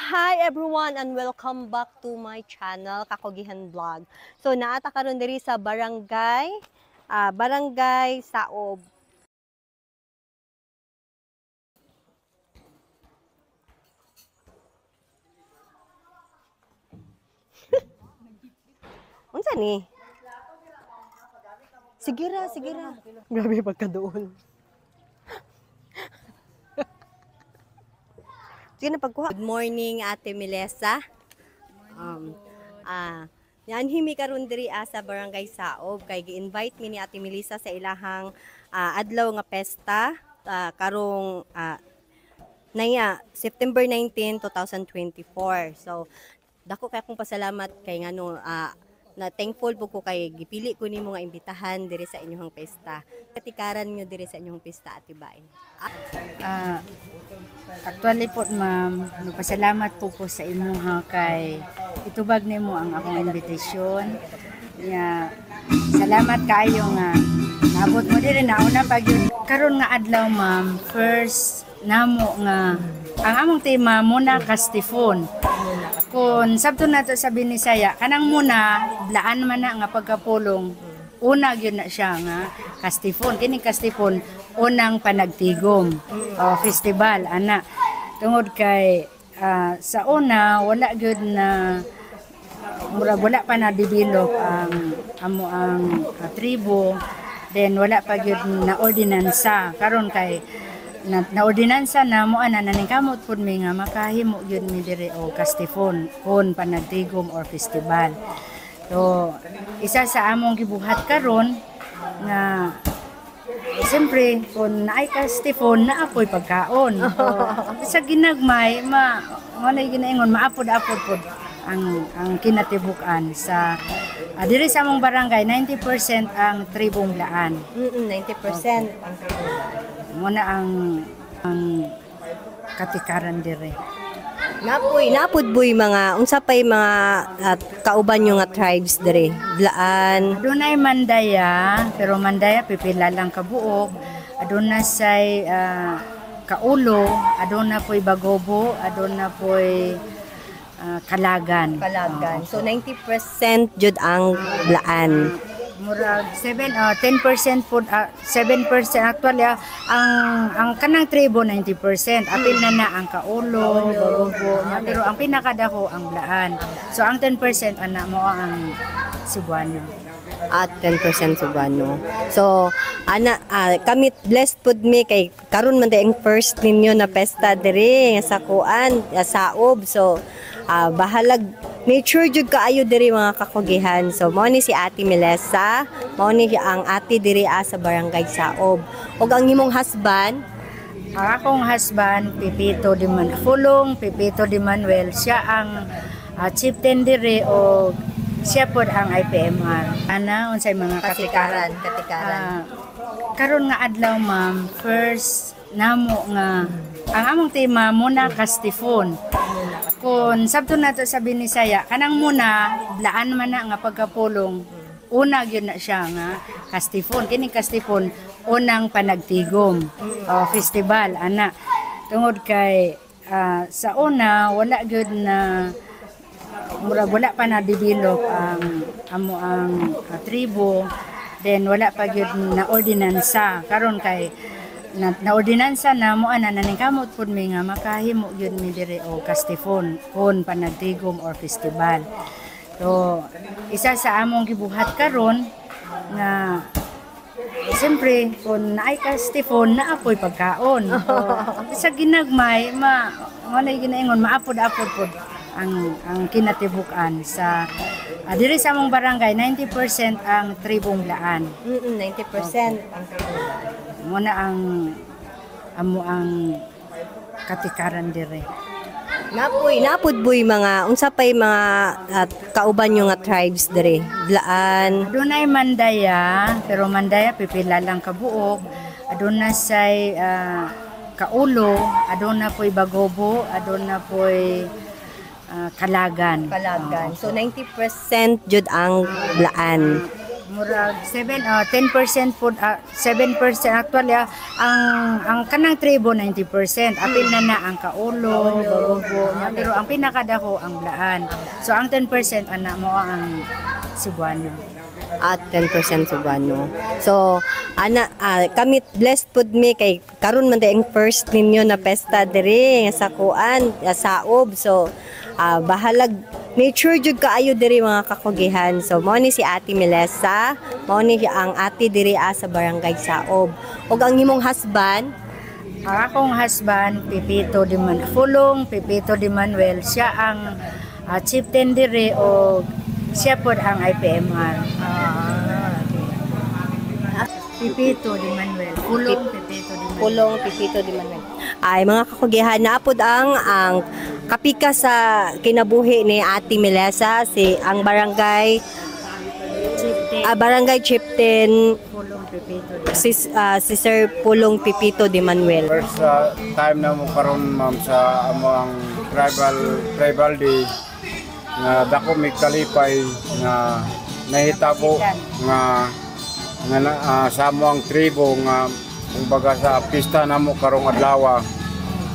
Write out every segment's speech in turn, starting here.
Hi everyone and welcome back to my channel, Kakogihan Vlog. So naata karon diri sa Barangay Saob. Unsa ni? Sige ra. Grabe pagkadoon. Sige na pagkuha. Good morning Ate Melissa. Yan himi karon diri sa Barangay Saob kay gi-invite mi ni Ate Melissa sa ilahang adlaw nga pesta karong September 19, 2024. So dako kay akong pasalamat kay ngano na thankful po ko kay gipili ko nimo nga imbitahan diri sa inyong pesta. Katikaran niyo diri sa inyong pesta Ate Bae. Actually po ma'am, pasalamat po ko sa imo ha kay itubag nimo ang akong invitation. Salamat kaayo nga naabot mo diri nauna pag yun. Karon nga adlaw ma'am, first namo nga ang among tema muna kastifon. Kung sabto na to sa Binisaya, kanang muna blaan man na nga pagkapulong. Una gyud na siya nga kastifon. Kini kastifon unang panagtigom festival ana. Tungod kay sa una wala gyud na wala pa na develop ang tribo, then wala pa gyud na ordinansa karon kay na ordinansa na mo ana naning kamot pud mi nga makahimo gyud mi diri og kastifon kon panagtigom or festival. So isa sa among gibuhat karon nga siyempre kung naay kastifon na apoy pagkaon. Sa ginagmay manay ginaingon maapod-apod pud ang kinatibuk-an sa diri sa among barangay 90% ang tribong blaan. 90% ang tribong blaan. Muna ang katikaran dire. Napud boy mga unsa pay mga kauban nyo nga tribes dire? Blaan. Adunay Mandaya, pero Mandaya pipila lang kabuok. Aduna say Kaulo, aduna poy Bagobo, aduna poy Kalagan. So 90% jud ang blaan. Murag 10% po 7% actually ang kanang tribo 90% apil na ang Kaulo, Bagobo, pero ang pinakadako ang blaan. So ang 10% ana mo ang Cebuano. At 10% Cebuano. So kami blessed pud mi kay karon man ang first ninyo na pesta diri sa kuan Saob. So bahalag nature jud kaayo diri mga kakugihan. So mao ni si Ate Melissa, mao ni ang ate diri sa Barangay Saob. Ug ang imong husband, ang akong husband Pipito de Manuel, siya ang chieftain diri o siya pod ang IPMR. Ana unsay mga katikaran. Karon nga adlaw ma'am, first namo nga ang among tema muna kastifon. Kung sabto na to sa Binisaya, kanang muna blaan man na nga pagkapulong. Una gyud na siya nga kastifon. Kini kastifon unang panagtigom festival ana. Tungod kay sa una wala gyud na wala pa na develop ang tribo, then wala pa gyud na ordinansa karon kay na ordinansa na mo ana naning kamot pud mi nga makahimo gyud mi diri og kastifon kon panagtigom or festival. So isa sa among gibuhat karon nga siyempre kung naay kastifon na apoy pagkaon. Sa ginagmay manay ginaingon maapod-apod pud ang kinatibuk-an sa diri sa among barangay 90% ang tribong blaan. 90% ang tribong blaan. Muna ang katikaran dire. Napud boy mga unsa pay mga kauban nyo nga tribes dire? Blaan. Adunay Mandaya, pero Mandaya pipila lang kabuok. Aduna say Kaulo, aduna poy Bagobo, aduna poy Kalagan. So 90% jud ang blaan. murag 10% po 7% actually ang kanang tribo 90% apil na ang kaulo bagogo pero ang pinakadako ang blaan so ang 10% ana mo ang Cebuano at 10% Cebuano. So, kami blessed pud mi kay karon man ang first ninyo na pesta diri sa kuan, saob. So, bahalag nature jud kaayo diri mga kakugihan. So, mao ni si Ate Melissa, mao ni ang ate diri sa barangay Saob. Ug ang imong husband, ang akong husband Pipito de Fulong Pipito de Manuel siya ang chieftain diri o siya po ang IPMR. Pipito de Manuel. Pulong Pipito de Manuel. Ay mga kakugihan, naapod ang kapika sa kinabuhi ni Ate Melissa si ang barangay chieftain Fulong Pipito de si Sir Pulong Pipito de Manuel. First time na mo karon ma'am sa among tribal day nga dako mig kalipay nga nahitabo nga sa among tribo nga kumbaga sa pista namo karong adlaw.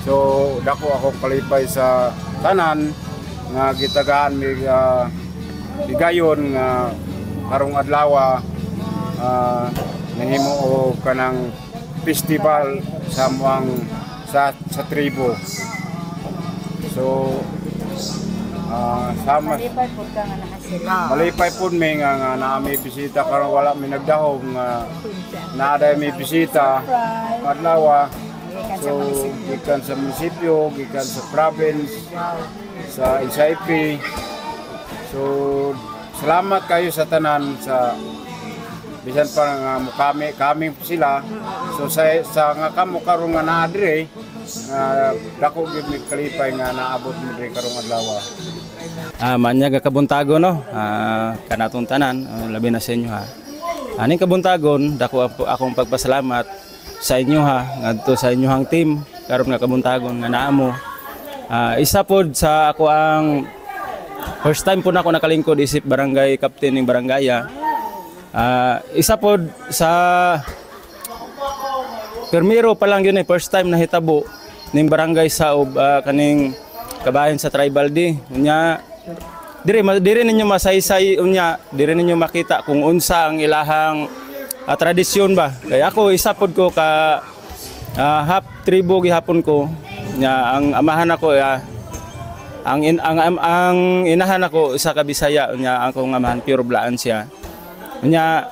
So dako ako kalipay sa tanan nga gitagaan mig bigayon nga karong adlaw nahimo o kanang festival sa among sa tribo. So sama malipay po may nga naami bisita karon wala may nagdahom nga naaday may bisita adlaw. So gikan sa munisipyo, gikan sa province, sa NCIP. So salamat kayo sa tanan sa bisan pa nga kami sila. So sa nga kamo karon nga naa dire dako gyud mi kalipay nga naabot mi dire karong adlaw. Manyag kabuntagon no. Kanatong tanan labi na sa inyo ha. Aning kabuntagon dako akong pagpasalamat sa inyo ha ngadto sa inyohang team karon nga kabuntagon nga naa mo. Isa pod sa ako ang first time po na ako nakalingkod isip barangay captain ning barangaya. Isa pod sa permiro pa lang yun first time na hitabo ning barangay Saob kaning kabayan sa tribal day. Unya dire ninyo masaysay unya dire ninyo makita kung unsa ang ilahang tradisyon ba. Kaya ako isa pod ko ka half tribo gihapon ko. Nya ang amahan ako ang inahan ako isa ka Bisaya unya ang akong amahan pure blaan siya. Unya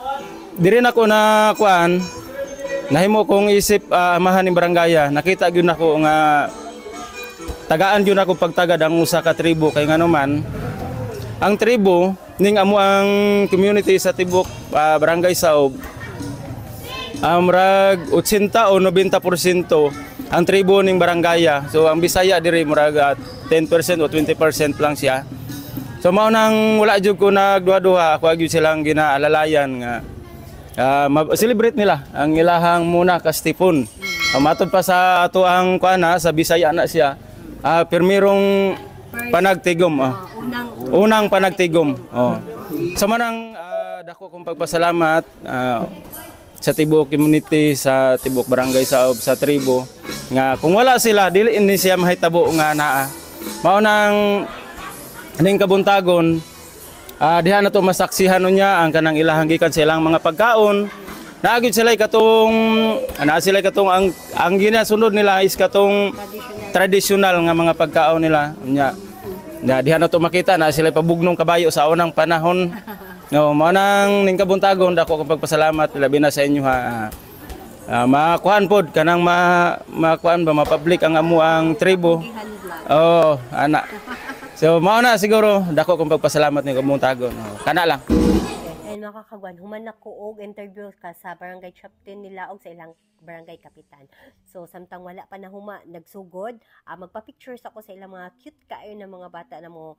dire nako na kuan nahimo kong isip amahan ni barangaya nakita gyud nako nga tagaan gyud ako pagtagad ang usa ka tribo kay ngano man ang tribo ning amo ang community sa tibok barangay Saob murag 80 o 90% ang tribo ning barangaya. So ang Bisaya diri murag 10% o 20% lang siya. So mao nang wala jud ko nagduha-duha ako gyud silang ginaalalayan nga celebrate nila ang ilahang muna ka stipon. Matod pa sa ato ang kuana sa Bisaya na siya. Permirong panagtigom. Unang panagtigom. Sa manang dako kong pagpasalamat sa Tibok community, sa Tibok barangay Saob, sa tribo nga kung wala sila dili ni siya mahitabo nga naa. Mao nang ning kabuntagon diha na to masaksihan niya ang kanang ilahang gikan sa ilang mga pagkaon. Naagid sila katong ang ginasunod nila is katong traditional nga mga pagkaon nila. Nya diha na to makita na sila pabugnong kabayo sa unang panahon. No, mao nang ning kabuntagon dako kong pagpasalamat labi na sa inyo ha. Makuan pod kanang makuan ba mapublic ang amo ang tribo. Ana. So mao na siguro dako kong pagpasalamat ning kabuntagon. Kana lang. And makakagwan, human ako og interview ka sa barangay captain nila og sa ilang barangay kapitan. So samtang wala pa na huma nagsugod, magpa-pictures ako sa ilang mga cute kaayo na mga bata na mo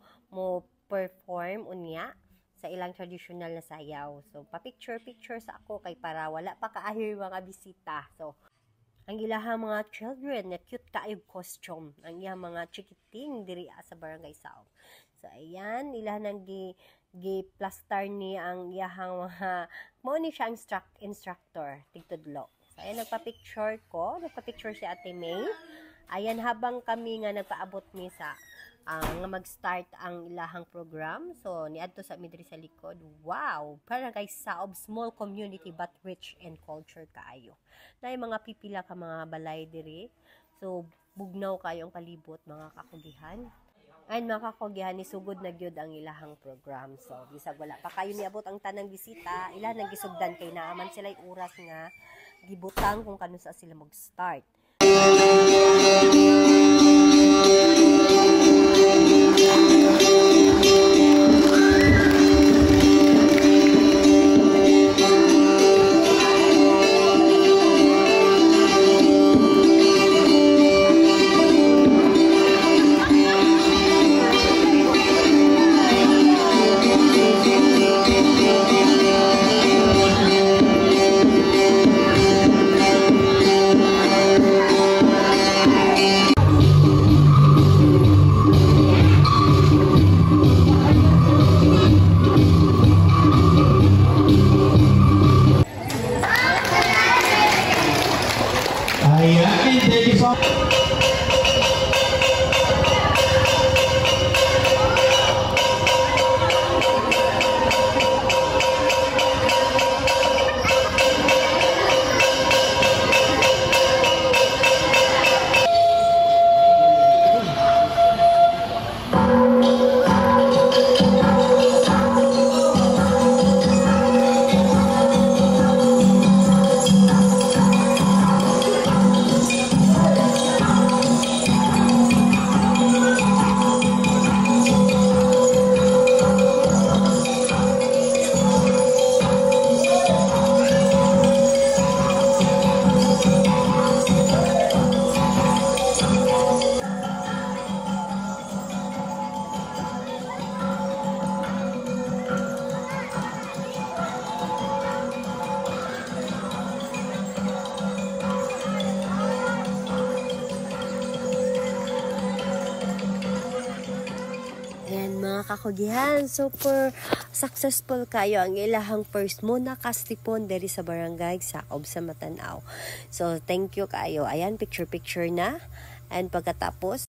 perform unya sa ilang traditional na sayaw. So pa-picture sa ako kay para wala pa kaahir mga bisita. So ang ilahang mga children na cute kaayog costume, ang iyang mga chikiting diri sa barangay Saob. So ayan, ila nang gi-plaster ni ang iyahang mga mo ni siya ang instructor tigtudlo. So ayan, nagpa-picture si Ate May. Ayan, habang kami nga nagpaabot mi sa nga mag-start ang ilahang program. So, niadto sa midri sa likod. Wow! Barangay Saob, small community but rich in culture kaayo. Na mga pipila ka mga balay diri. So, bugnaw kayo ang palibot, mga kakugihan. Ay, mga kakugihan, isugod na gyud ang ilahang program. So, bisag wala pa kayo niabot ang tanang bisita, ila nang gisugdan kay naaman sila oras nga gibutang kung kano sa sila mag-start. Kakugihan, super successful kayo ang ilahang first muna kastipon diri sa barangay Saob sa Matanaw. So thank you kayo. Ayan, picture na, and pagkatapos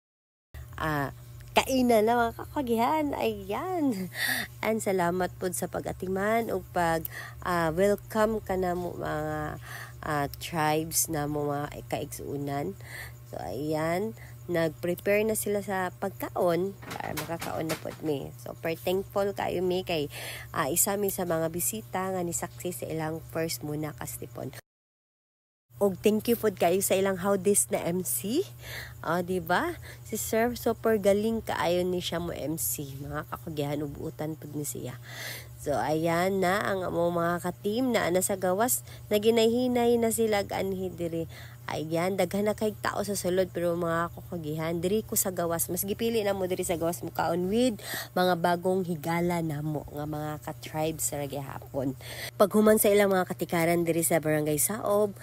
kainan na mga kakugihan. Ayan, and salamat po sa pag-atiman o pag welcome ka na mo mga tribes na mo mga kaigsuunan. So ayan, nag-prepare na sila sa pagkaon para makakaon na po mi. So, per thankful kayo mi kay isa mi sa mga bisita nga ni saksi sa ilang first muna kastipon. Og thank you po kayo sa ilang how this na MC. Diba? Si Sir, super galing kaayon ni siya mo MC. Mga kakugihan, ubuutan po ni siya. So, ayan na ang mga ka-team na sa gawas na ginayhinay na sila ganhi diri. Ayan, daghan na kay tao sa sulod pero mga kakugihan, diri ko sa gawas. Mas gipili na mo diri sa gawas mo kaon with mga bagong higala na mo nga mga ka-tribes sa hapon. Paghuman sa ilang mga katikaran diri sa barangay Saob,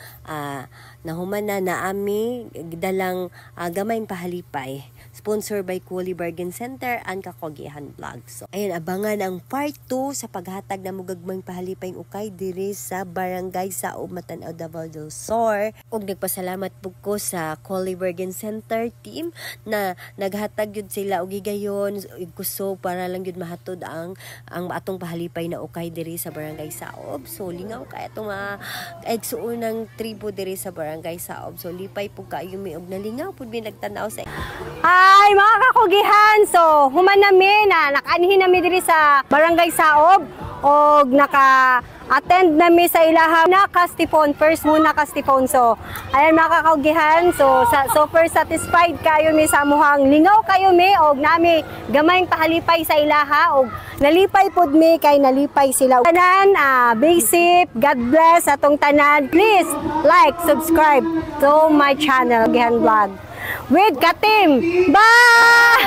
nahuman na naami dalang gamayng pahalipay. Sponsor by Kuli Bargain Center and Kakugihan Vlog. So, ayun, abangan ang part 2 sa paghatag na mugagmayng pahalipay ukay diri sa barangay Saob, Matanaw, Davao del Sur. Og nagpasalamat po ko sa Kuli Bargain Center team na naghatag yun sila og gigayon gusto para lang yun mahatod ang atong pahalipay na ukay diri sa barangay Saob. So lingaw kay atong kaigsuon ng tribo diri sa barangay Saob. So lipay po kayo mi og nalingaw pud mi nagtanaw sa Hi mga kakugihan. So human nami na nakaanhin nami diri sa barangay Saob og naka-attend nami sa ilaha na kastipon, first muna kastipon. So ayan mga kakugihan, so super satisfied kayo mi sa amuhang lingaw kayo mi og nami gamayng pahalipay sa ilaha og nalipay pud mi kay nalipay sila. Tanan, basic, God bless atong tanan. Please like, subscribe to my channel, Kakugihan Vlog with Katim. Bye!